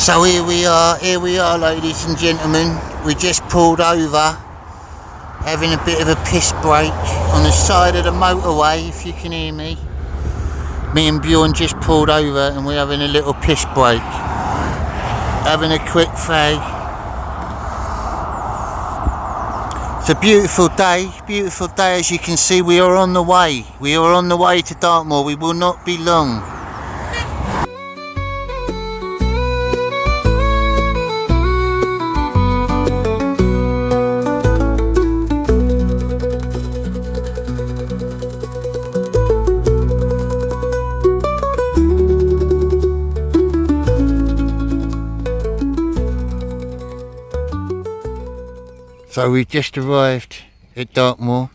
So here we are ladies and gentlemen. We just pulled over, having a bit of a piss break on the side of the motorway, if you can hear me. Me and Bjorn just pulled over and we're having a little piss break. Having a quick fag. It's a beautiful day as you can see. We are on the way to Dartmoor. We will not be long. So we've just arrived at Dartmoor.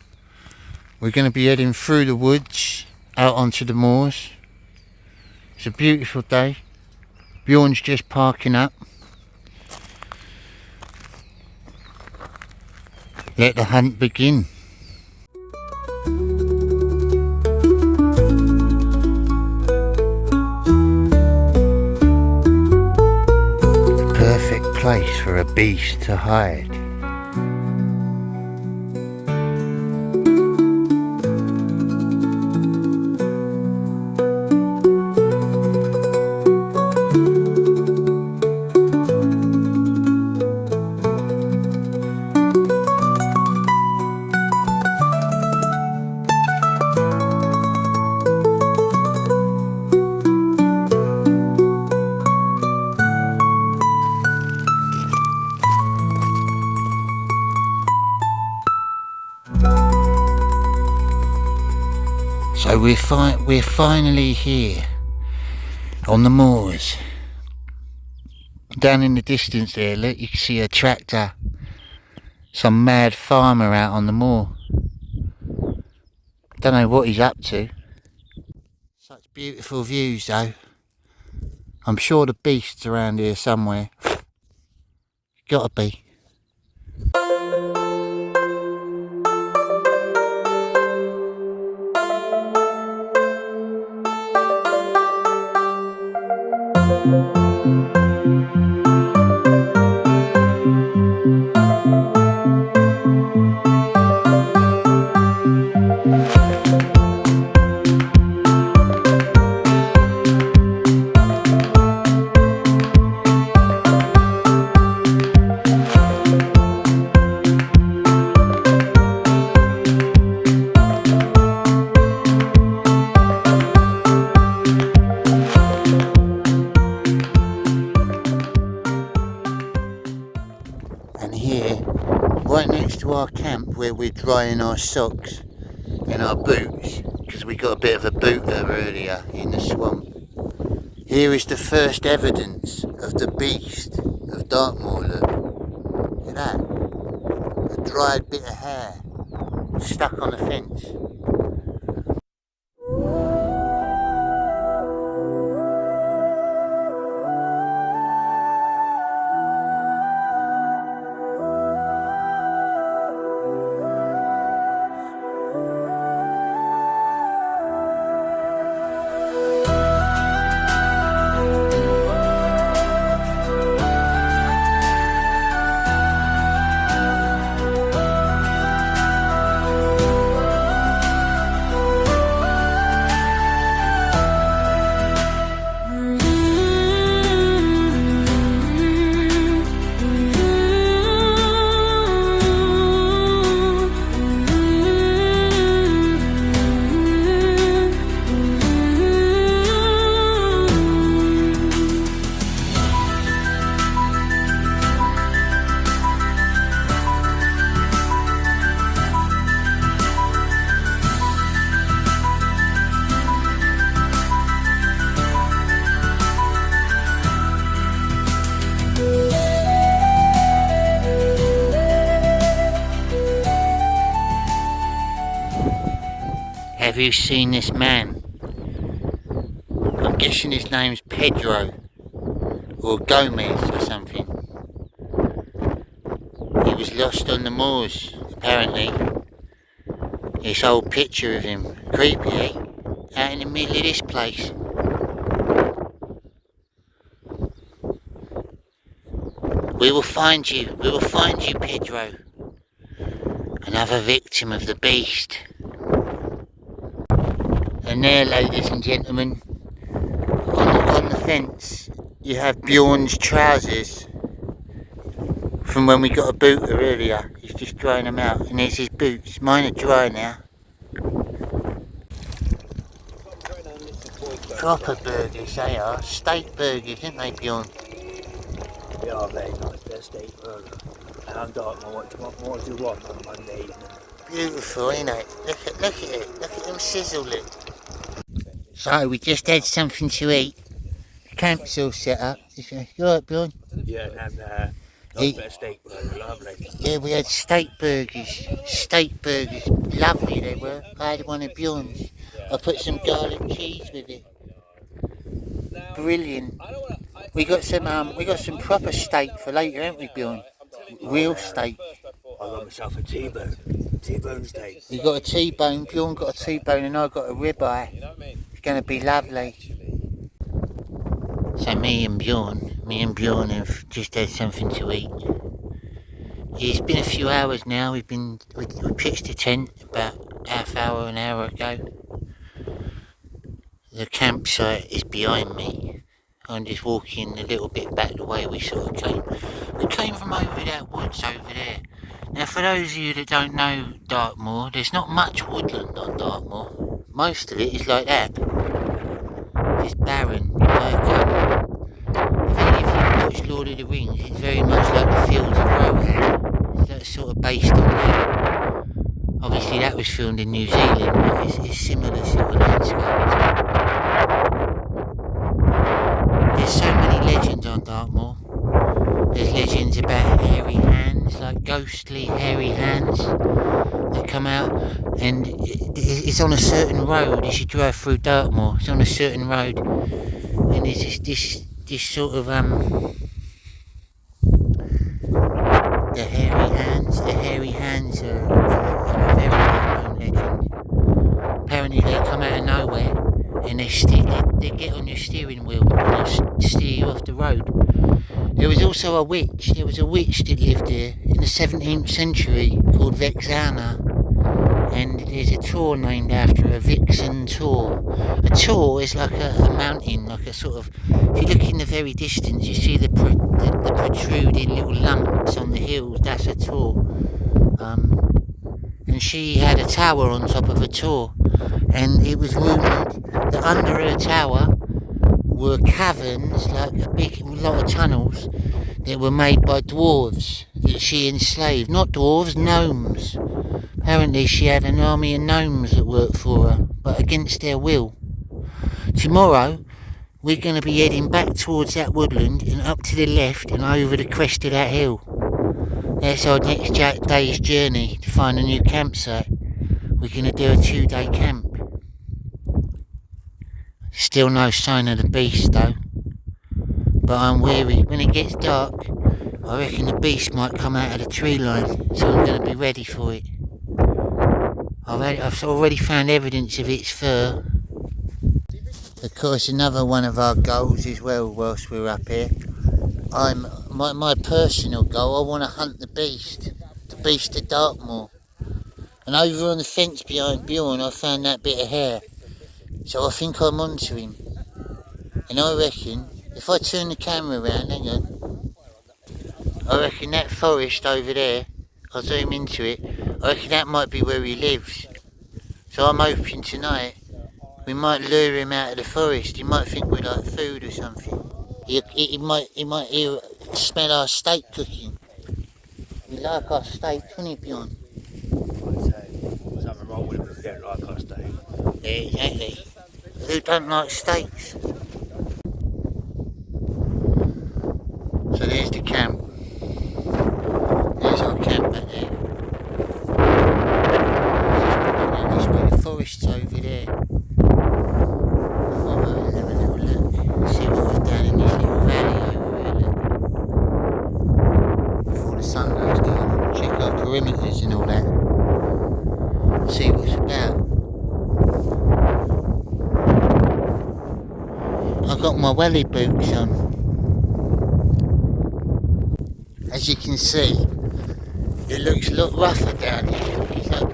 We're going to be heading through the woods out onto the moors. It's a beautiful day. Bjorn's just parking up. Let the hunt begin. The perfect place for a beast to hide. So we're finally here on the moors. Down in the distance there, look, you can see a tractor. Some mad farmer out on the moor. Don't know what he's up to. Such beautiful views though. I'm sure the beast's around here somewhere. Gotta be. And here, right next to our camp where we're drying our socks and our boots, because we got a bit of a booter earlier in the swamp, here is the first evidence of the beast of Dartmoor. Look at that. dried bit of hair stuck on the fence. Have you seen this man? I'm guessing his name's Pedro or Gomez or something. He was lost on the moors, apparently. This old picture of him, creepy, eh? Out in the middle of this place. We will find you, Pedro. Another victim of the beast. And there, ladies and gentlemen, on the fence, you have Bjorn's trousers from when we got a booter earlier. He's just drying them out, and there's his boots. Mine are dry now. Proper burgers they are, steak burgers, aren't they, Bjorn? They are very nice, they're steak burger. And Dartmoor, what more do you want on Monday evening? Beautiful, ain't it? Look at it, look at them sizzle it. So we just had something to eat. The camp's all set up. You alright, Bjorn? Yeah, and nice bit of steak burger, lovely. Yeah, we had steak burgers, lovely they were. I had one of Bjorn's. I put some garlic cheese with it. Brilliant. We got some proper steak for later, haven't we, Bjorn? Real steak. I got myself a T-bone steak. You got a T-bone, Bjorn got a T-bone, and I got a ribeye. It's going to be lovely. So me and Bjorn have just had something to eat. It's been a few hours now. We pitched a tent about an hour ago. The campsite is behind me. I'm just walking a little bit back the way we sort of came. We came from over that woods over there. Now, for those of you that don't know Dartmoor, there's not much woodland on Dartmoor. Most of it is like that. It's barren. If any of you watch Lord of the Rings, it's very much like the Fields of Rohan. That's sort of based on that. Obviously, that was filmed in New Zealand, but it's similar sort of landscapes. There's so many legends on Dartmoor. There's legends about hairy hands, like ghostly hairy hands that come out, and it's on a certain road as you drive through Dartmoor. It's on a certain road, and there's this sort of the hairy hands are a very well-known legend. Apparently they come out of nowhere and they get on your steering wheel and they'll steer you off the road. There was also a witch. There was a witch that lived there in the 17th century called Vexana, and there's a tor named after her, Vixen Tor. A tor is like a mountain, like a sort of, if you look in the very distance you see the protruding little lumps on the hills. That's a tor. And she had a tower on top of a tor, and it was rumoured that under her tower were caverns, like a big lot of tunnels that were made by dwarves that she enslaved. Not dwarves, gnomes. Apparently she had an army of gnomes that worked for her, but against their will. Tomorrow we're going to be heading back towards that woodland and up to the left and over the crest of that hill. That's our next day's journey to find a new campsite. We're going to do a 2-day camp. Still no sign of the beast though. But I'm weary. When it gets dark, I reckon the beast might come out of the tree line. So I'm going to be ready for it. I've already found evidence of its fur. Of course, another one of our goals as well whilst we're up here. My personal goal, I want to hunt the beast of Dartmoor. And over on the fence behind Bjorn, I found that bit of hair. So I think I'm onto him. And I reckon, if I turn the camera around, hang on. I reckon that forest over there, I'll zoom into it, I reckon that might be where he lives. So I'm hoping tonight, we might lure him out of the forest. He might think we're like food or something. He might smell our steak cooking. You like our steak, don't you, Bjorn? I'd say something wrong with him if we don't like our steak. Yeah, exactly. Who don't like steaks? So there's the camp. There's our camp back there. And this way the forest's over there. We'll have a little look. See what was down in this little valley over here, look. Before the sun goes down. Check our perimeters and all that. See what's about. I've got my welly boots on. As you can see, it looks a lot rougher down here. It's like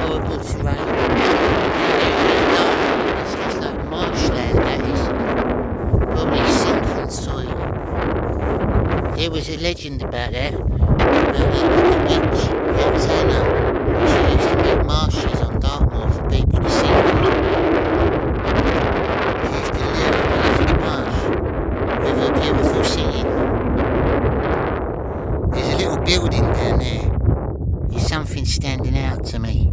horrible terrain. It's like marshland, that is. Probably sinking soil. There was a legend about that. About the witch, Anna. She used to make marshes on Dartmoor for people to see. Beautiful city. There's a little building down there. There's something standing out to me.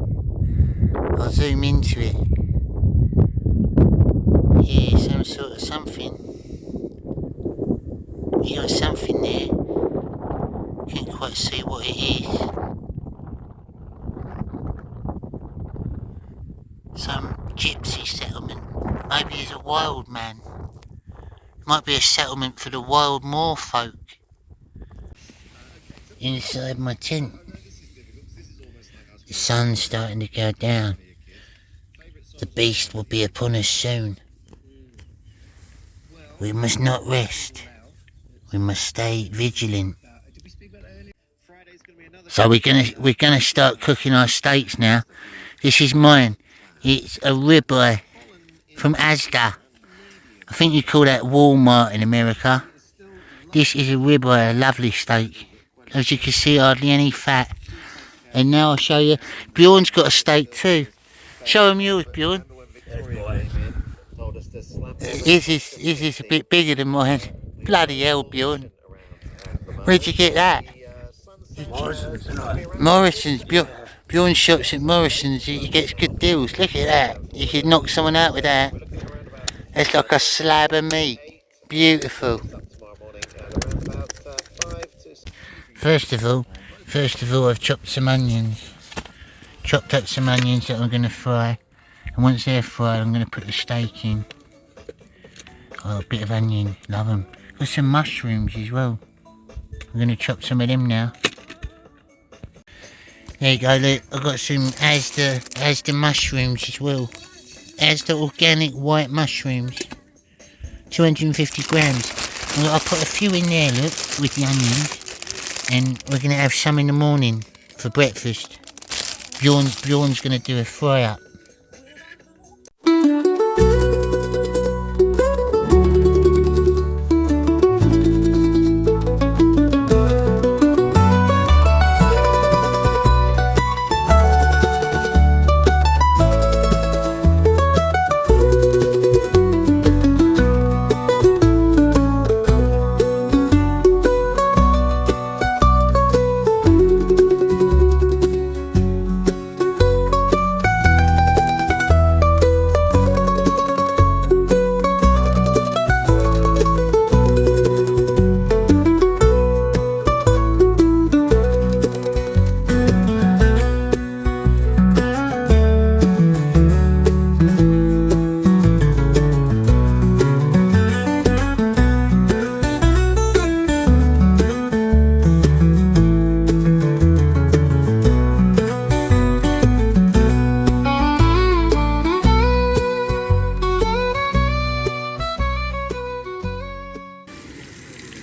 I'll zoom into it. Yeah, some sort of something. You got something there. Can't quite see what it is. Some gypsy settlement. Maybe he's a wild man. Might be a settlement for the wild moor folk. Inside my tent. The sun's starting to go down. The beast will be upon us soon. We must not rest. We must stay vigilant. So we're gonna start cooking our steaks now. This is mine. It's a ribeye from Asda. I think you call that Walmart in America. This is a ribeye, a lovely steak. As you can see, hardly any fat. And now I'll show you. Bjorn's got a steak too. Show him yours, Bjorn. His is a bit bigger than mine. Bloody hell, Bjorn. Where'd you get that? Morrison's. Bjorn shops at Morrison's. He gets good deals. Look at that. You could knock someone out with that. It's like a slab of meat. Beautiful. First of all, I've chopped some onions. Chopped up some onions that I'm going to fry. And once they're fried, I'm going to put the steak in. Oh, a bit of onion. Love them. Got some mushrooms as well. I'm going to chop some of them now. There you go, look. I've got some Asda mushrooms as well. Asda organic white mushrooms. 250 grams. I'll put a few in there, look, with the onions. And we're going to have some in the morning for breakfast. Bjorn's going to do a fry up.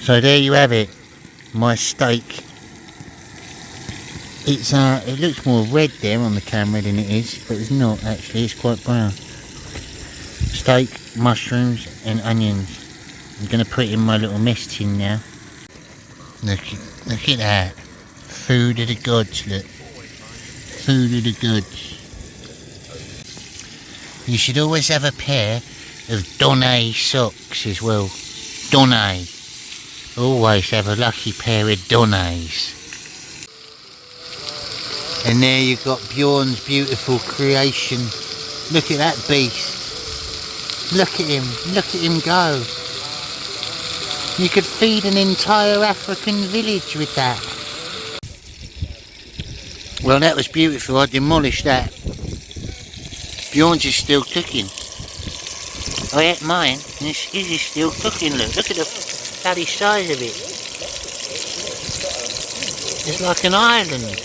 So there you have it, my steak. It's it looks more red there on the camera than it is, but it's not actually, it's quite brown. Steak, mushrooms and onions. I'm going to put it in my little mess tin now. Look at that. Food of the gods, look. Food of the gods. You should always have a pair of Jonny socks as well. Jonny. Always have a lucky pair of Jonnys. And there you've got Bjorn's beautiful creation. Look at that beast. Look at him go. You could feed an entire African village with that. Well, that was beautiful, I demolished that. Bjorn's is still cooking. I ate mine, and his is still cooking, look at the bloody size of it. It's like an island.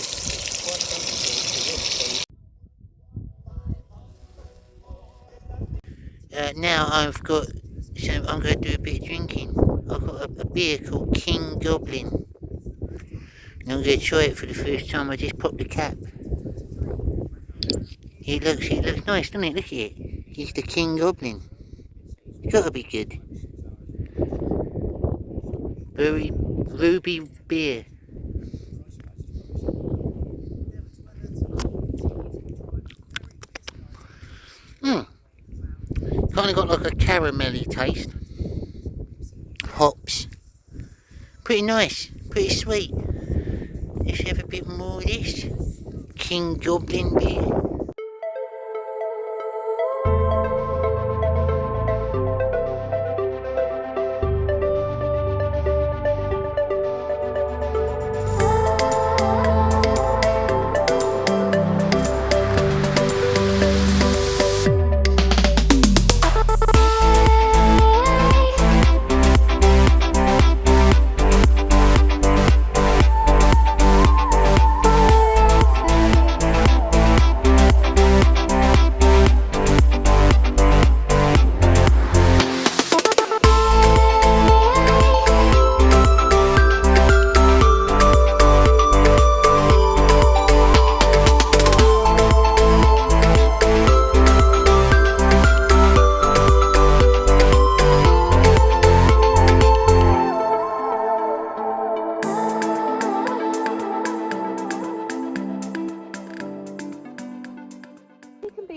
Now I'm going to do a bit of drinking. I've got a beer called King Goblin. And I'm going to try it for the first time. I just popped the cap. It looks nice, doesn't it? Look at it. It's the King Goblin. It's got to be good. Ruby beer. Kind of got like a caramelly taste. Hops. Pretty nice. Pretty sweet. Let's have a bit more of this. King Goblin beer.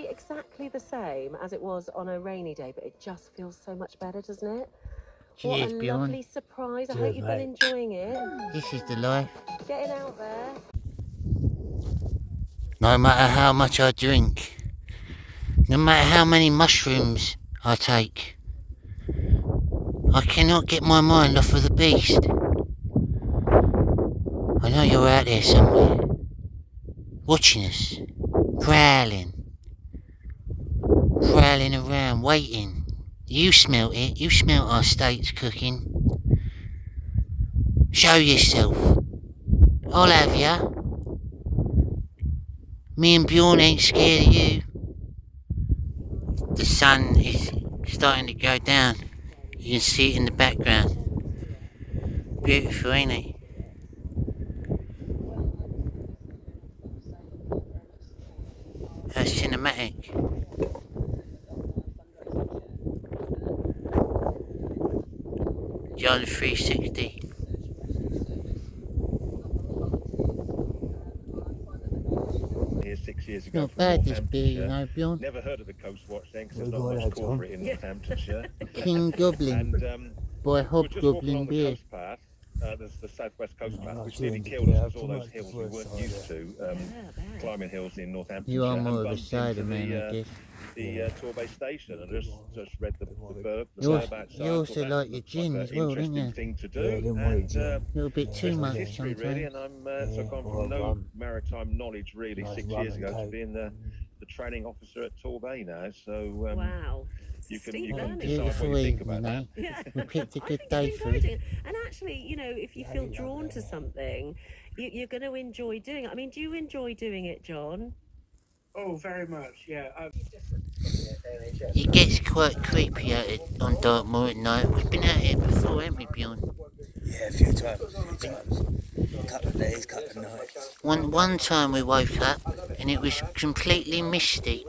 Exactly the same as it was on a rainy day, but it just feels so much better, doesn't it? Cheers, what a Bjorn. lovely surprise. I Cheers, hope you've been enjoying it. This is the life. Getting out there. No matter how much I drink, no matter how many mushrooms I take, I cannot get my mind off of the beast. I know you're out there somewhere, watching us, prowling around, waiting. You smelt it, you smelt our steaks cooking. Show yourself. I'll have ya. Me and Bjorn ain't scared of you. The sun is starting to go down. You can see it in the background. Beautiful, ain't it? That's cinematic. John 360. Here 6 years ago. Not bad this beer, you know, Bjorn. Never heard of the Coast Watch then because We're there's not going much out, call John. for it in Northamptonshire. King Goblin. And By we were just walking Hobgoblin along the beer. coast path, there's the southwest coast path, which doing nearly the killed us beer because all those after hills we much weren't before used to, climbing hills in Northamptonshire. You are and more of a bumped cider into man, I guess. the Torbay station and just read the burg, the You blurb outside. you also Thought that like your looked gin like as an well, don't interesting you? thing to do. Yeah, I didn't want and, it, A little bit too It's much history really, and sometimes. so I've gone from well, no maritime knowledge really nice 6 rum years and ago to coke. being the training officer at Torbay now. So Wow. you can Steep decide learning. what you Beautiful think evening, about that. eh? Yeah. We picked a I good think day it's for it. encouraging. And actually, you know, if you feel drawn to something, you're going to enjoy doing it. I mean, do you enjoy doing it, John? Oh, very much, yeah. It gets quite creepy out on Dartmoor at night. We've been out here before, haven't we, Bjorn? Yeah, a few times. A couple of days, couple of nights. One time we woke up and it was completely misty,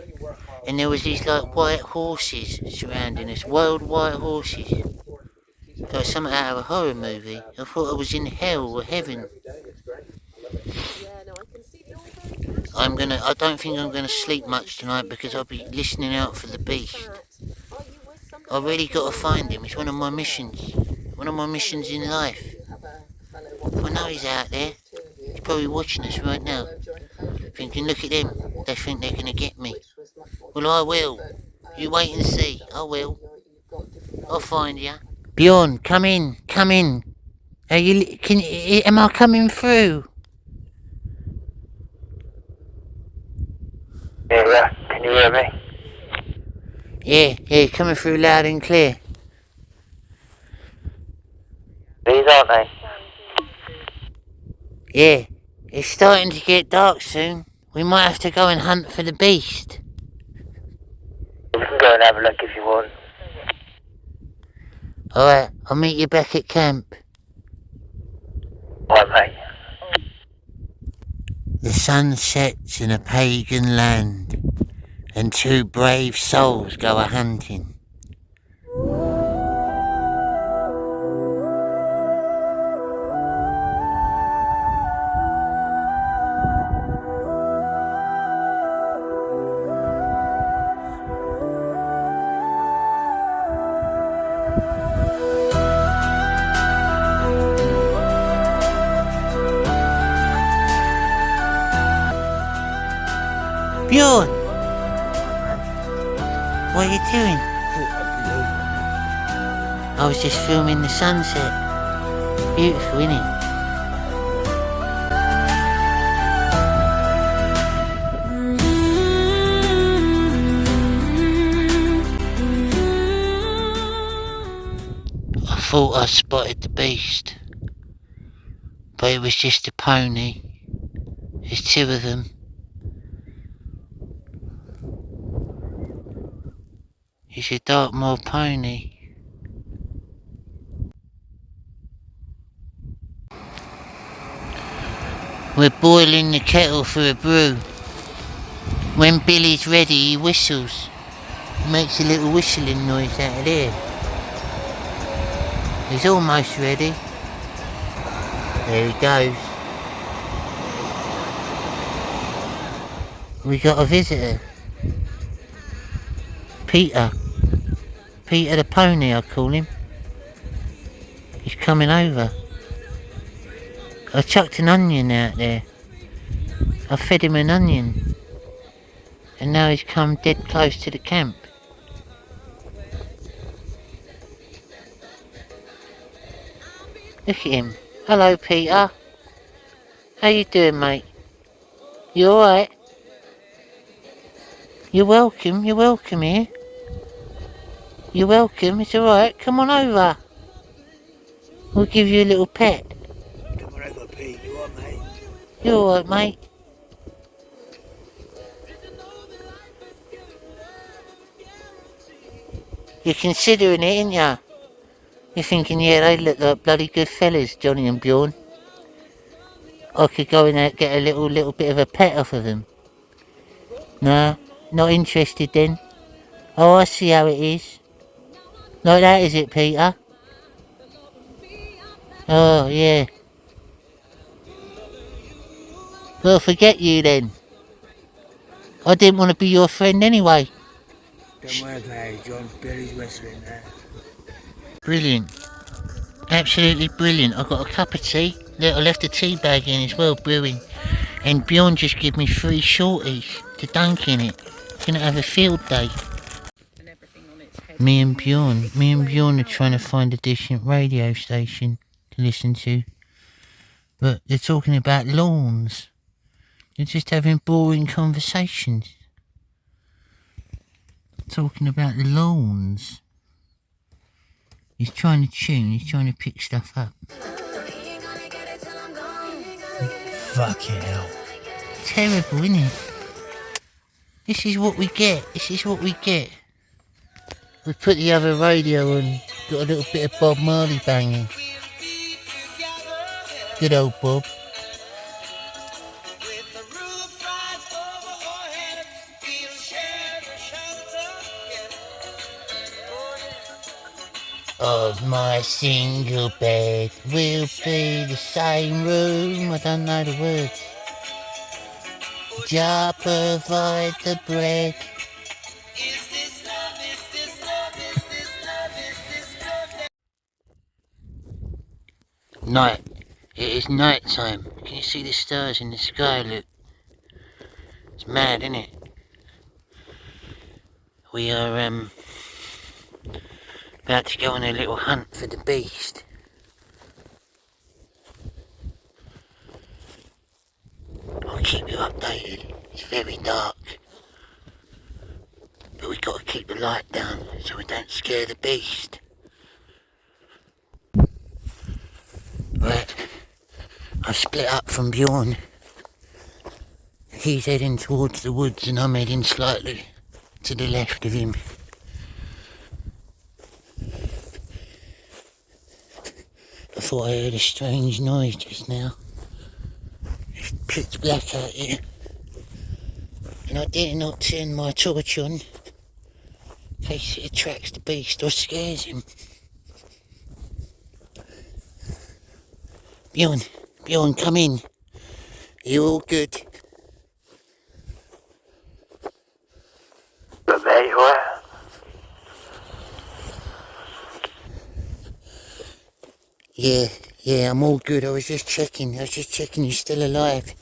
and there was these like white horses surrounding us, wild white horses. Like something out of a horror movie. I thought I was in hell or heaven. I don't think I'm gonna sleep much tonight because I'll be listening out for the beast. I really got to find him. It's one of my missions. One of my missions in life. I know he's out there. He's probably watching us right now. Thinking, look at them. They think they're gonna get me. Well, I will. You wait and see. I will. I'll find you. Bjorn, come in. Come in. Am I coming through? Yeah, can you hear me? Yeah, coming through loud and clear. These aren't they? Yeah, it's starting to get dark soon. We might have to go and hunt for the beast. We can go and have a look if you want. Alright, I'll meet you back at camp. Alright, mate. The sun sets in a pagan land, and two brave souls go a-hunting. Bjorn! What are you doing? I was just filming the sunset. Beautiful, isn't it? I thought I spotted the beast, but it was just a pony. There's two of them. It's a Dartmoor pony. We're boiling the kettle for a brew. When Billy's ready, he whistles. He makes a little whistling noise out of there. He's almost ready. There he goes. We got a visitor. Peter. Peter the pony, I call him. He's coming over. I chucked an onion out there. I fed him an onion. And now he's come dead close to the camp. Look at him. Hello, Peter. How you doing, mate? You alright? You're welcome here. You're welcome, it's alright, come on over. We'll give you a little pet. Come on over, Pete. You alright, mate? You're alright, mate. You're considering it, ain't ya? You're thinking, yeah, they look like bloody good fellas, Jonny and Bjorn. I could go in there and get a little bit of a pet off of them. No, not interested then. Oh, I see how it is. Like that, is it, Peter? Oh, yeah. Well, forget you then. I didn't want to be your friend anyway. Don't worry about it, John. Billy's whistling there. Brilliant. Absolutely brilliant. I got a cup of tea. I left a tea bag in as well, brewing. And Bjorn just gave me 3 shorties to dunk in it. Gonna have a field day. Me and Bjorn are trying to find a decent radio station to listen to. But they're talking about lawns. They're just having boring conversations. Talking about lawns. He's trying to tune, he's trying to pick stuff up. Fucking hell. Terrible, isn't it? This is what we get. We put the other radio on, got a little bit of Bob Marley banging. Good old Bob. Of my single bed will be the same room. I don't know the words. Jah provide the bread. Is this love? Is this love? Is this love? Is this love? Night. It is night time. Can you see the stars in the sky? Look. It's mad, isn't it? We are about to go on a little hunt for the beast. I'll keep you updated. It's very dark. But we've got to keep the light down so we don't scare the beast. Right. I split up from Bjorn. He's heading towards the woods and I'm heading slightly to the left of him. I thought I heard a strange noise just now. It's pitch black out here. And I dare not turn my torch on in case it attracts the beast or scares him. Bjorn, come in. Are you all good? But there you are. Yeah, I'm all good. I was just checking you're still alive.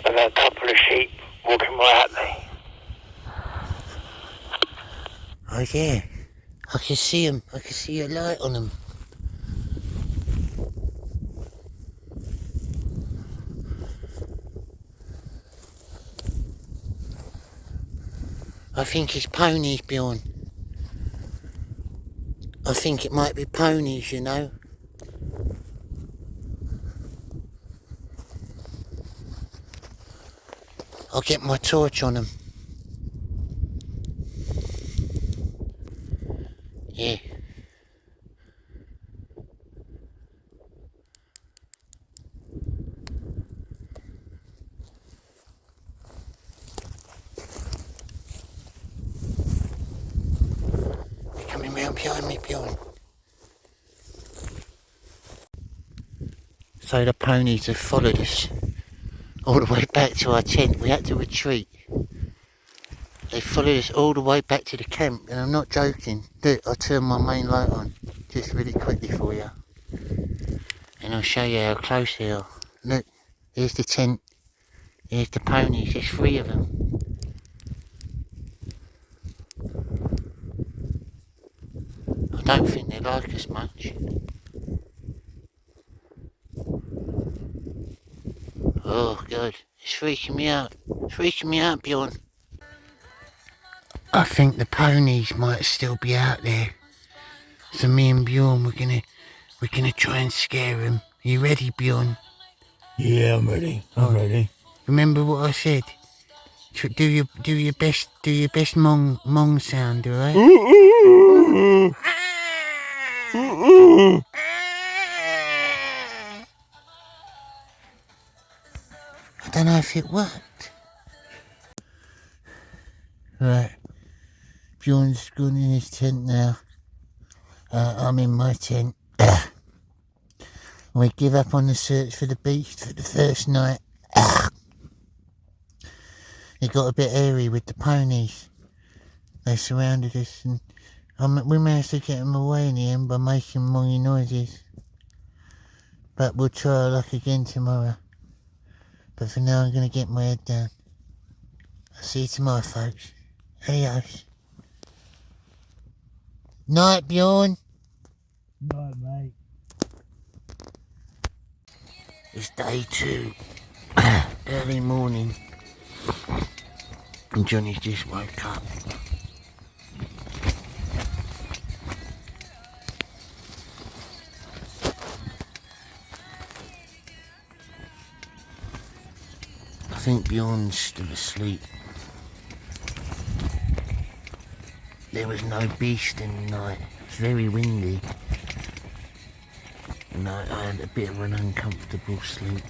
And a couple of sheep walking right at me. Oh yeah, I can see them. I can see a light on them. I think it's ponies, Bjorn. I think it might be ponies, you know. I'll get my torch on them. Yeah. They're coming round behind me, Bjorn. So the ponies have followed us all the way back to our tent. We had to retreat. They followed us all the way back to the camp, and I'm not joking. Look, I'll turn my main light on just really quickly for you. And I'll show you how close they are. Look, here's the tent. Here's the ponies. There's 3 of them. I don't think they like us much. Oh God, it's freaking me out. It's freaking me out, Bjorn. I think the ponies might still be out there. So me and Bjorn, we're gonna try and scare them. You ready, Bjorn? Yeah, I'm ready. I'm ready. Remember what I said? Do your best mong sound, alright? I don't know if it worked. Right. Bjorn's gone in his tent now. I'm in my tent. We give up on the search for the beast for the first night. It got a bit airy with the ponies. They surrounded us and we managed to get them away in the end by making mongy noises. But we'll try our luck again tomorrow. But for now I'm going to get my head down. I'll see you tomorrow, folks. Adios. Night, Bjorn. Night, mate. It's day 2. Early morning. And Jonny's just woke up. think Bjorn's still asleep. There was no beast in the night. It was very windy. And I had a bit of an uncomfortable sleep.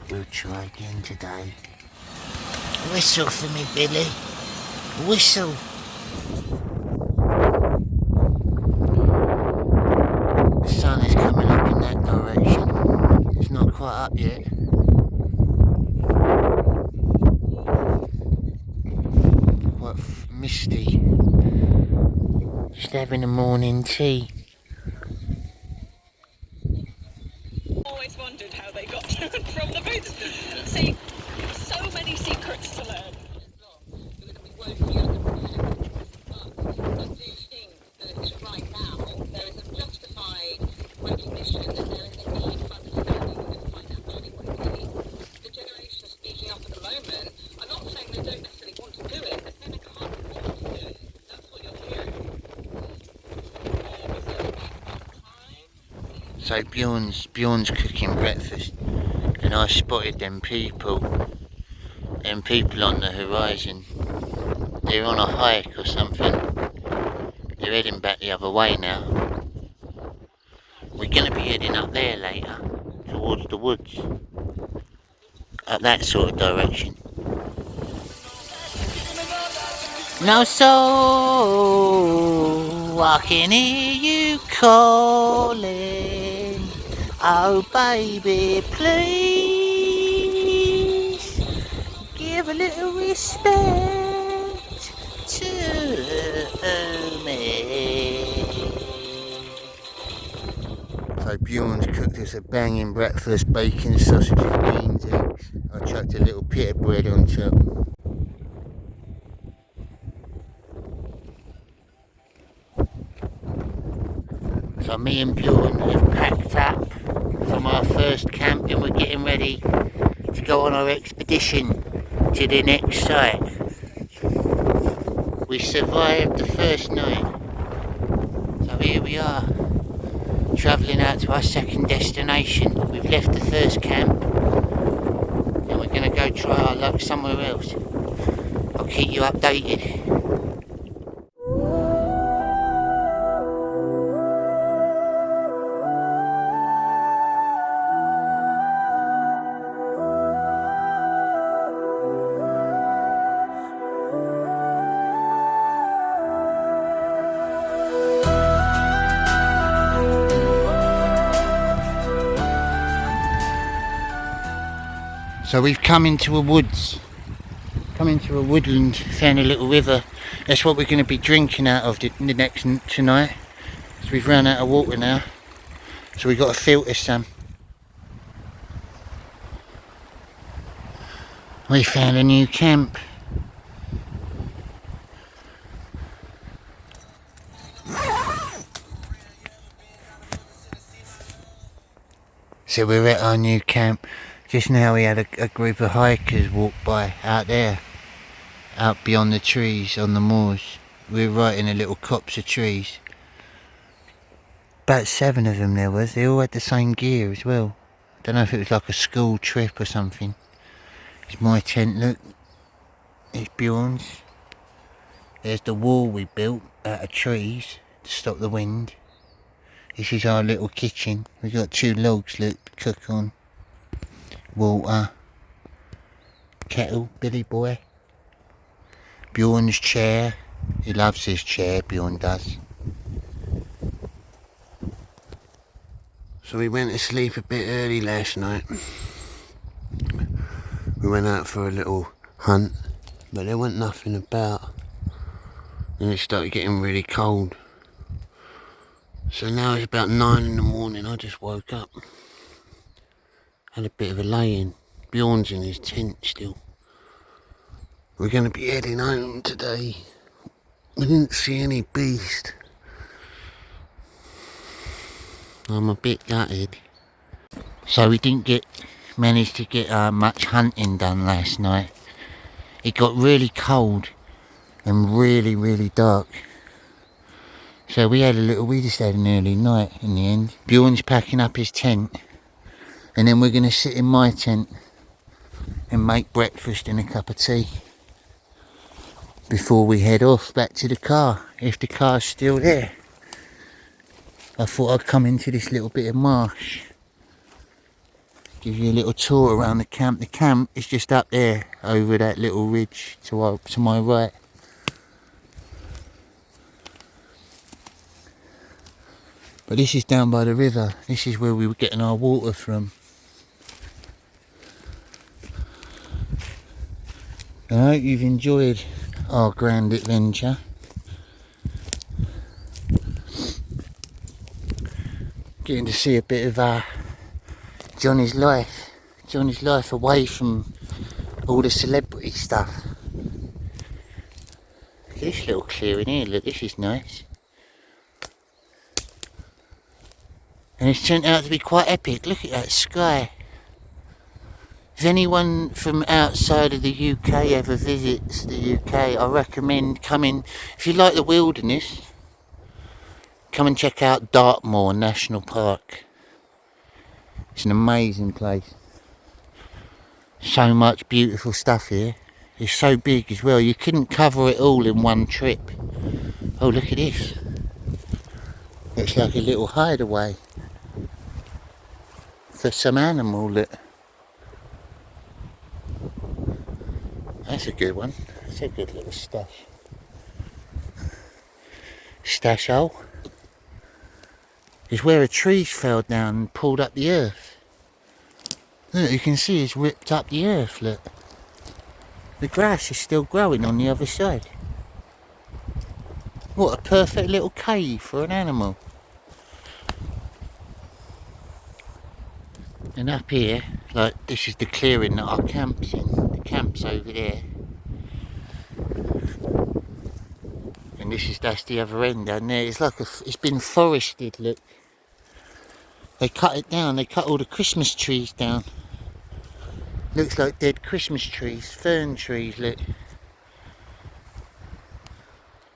We'll try again today. Whistle for me, Billy. Whistle. The sun is coming up in that direction. It's not quite up yet. Quite misty. Just having a morning tea. Always wondered how they got to and from the boots. See, so many secrets to learn. We're going to be working out but I do think that right now there is a justified recognition that there is a need for understanding of this financially quickly. The generation speaking up at the moment, I'm not saying they don't necessarily want to do it, but then they can't afford to do it. That's what you're hearing. So Bjorn's cooking breakfast, and I spotted them people on the horizon. They're on a hike or something. They're heading back the other way now. We're going to be heading up there later, towards the woods, up that sort of direction. No soul, I can hear you calling. Oh baby, please give a little respect to me. So Bjorn's cooked us a banging breakfast: bacon, sausages, beans, eggs. I chucked a little bit of bread on top. So me and Bjorn have packed up from our first camp and we're getting ready to go on our expedition to the next site. We survived the first night. So here we are, travelling out to our second destination. We've left the first camp and we're going to go try our luck somewhere else. I'll keep you updated. So we've come into a woods, woodland, found a little river. That's what we're going to be drinking out of the next tonight. So we've run out of water now, so we've got to filter some. We found a new camp. So we're at our new camp. Just now we had a group of hikers walk by out there, out beyond the trees on the moors. We were right in a little copse of trees. About 7 of them there was. They all had the same gear as well. Don't know if it was like a school trip or something. It's my tent, look. It's Bjorn's. There's the wall we built out of trees to stop the wind. This is our little kitchen. We've got 2 logs, look, to cook on. Water, kettle, Billy boy. Bjorn's chair. He loves his chair, Bjorn does. So we went to sleep a bit early last night. We went out for a little hunt, but there wasn't nothing about. And it started getting really cold. So now it's about 9 in the morning. I just woke up. Had a bit of a lay-in. Bjorn's in his tent still. We're going to be heading home today. We didn't see any beast. I'm a bit gutted. So we didn't manage to get much hunting done last night. It got really cold and really dark. So we just had an early night in the end. Bjorn's packing up his tent. And then we're going to sit in my tent and make breakfast and a cup of tea before we head off back to the car, if the car's still there. I thought I'd come into this little bit of marsh, give you a little tour around the camp. The camp is just up there over that little ridge to my right. But this is down by the river. This is where we were getting our water from. I hope you've enjoyed our grand adventure. Getting to see a bit of Jonny's life away from all the celebrity stuff. This little clearing here, look, this is nice. And it's turned out to be quite epic. Look at that sky. If anyone from outside of the UK ever visits the UK, I recommend coming. If you like the wilderness, come and check out Dartmoor National Park. It's an amazing place. So much beautiful stuff here. It's so big as well. You couldn't cover it all in one trip. Oh, look at this. Looks like a little hideaway for some animal. Look. That's a good one. That's a good little stash. Stash hole. Is where a tree's fell down and pulled up the earth. Look, you can see it's ripped up the earth, look. The grass is still growing on the other side. What a perfect little cave for an animal. And up here, like, this is the clearing that our camp's in. The camp's over there. And that's the other end down there. It's like it's been forested, look. They cut it down, they cut all the Christmas trees down. Looks like dead Christmas trees, fern trees, look.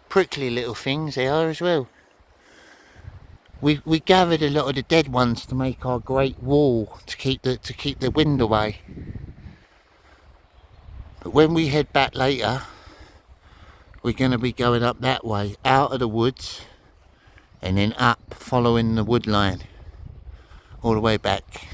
Prickly little things they are as well. We gathered a lot of the dead ones to make our great wall to keep the wind away. But when we head back later, we're going to be going up that way, out of the woods, and then up, following the wood line, all the way back.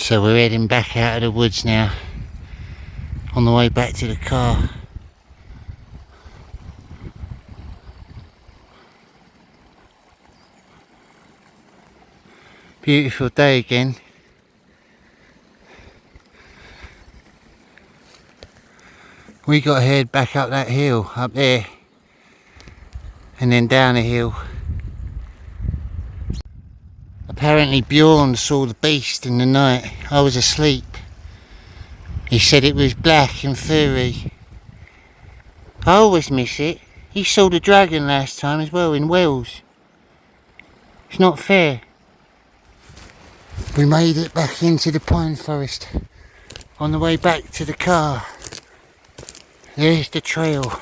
So we're heading back out of the woods now, on the way back to the car. Beautiful day again. We got to head back up that hill, up there, and then down a hill. Apparently Bjorn saw the beast in the night. I was asleep. He said it was black and furry. I always miss it. He saw the dragon last time as well in Wales. It's not fair. We made it back into the pine forest on the way back to the car. There's the trail.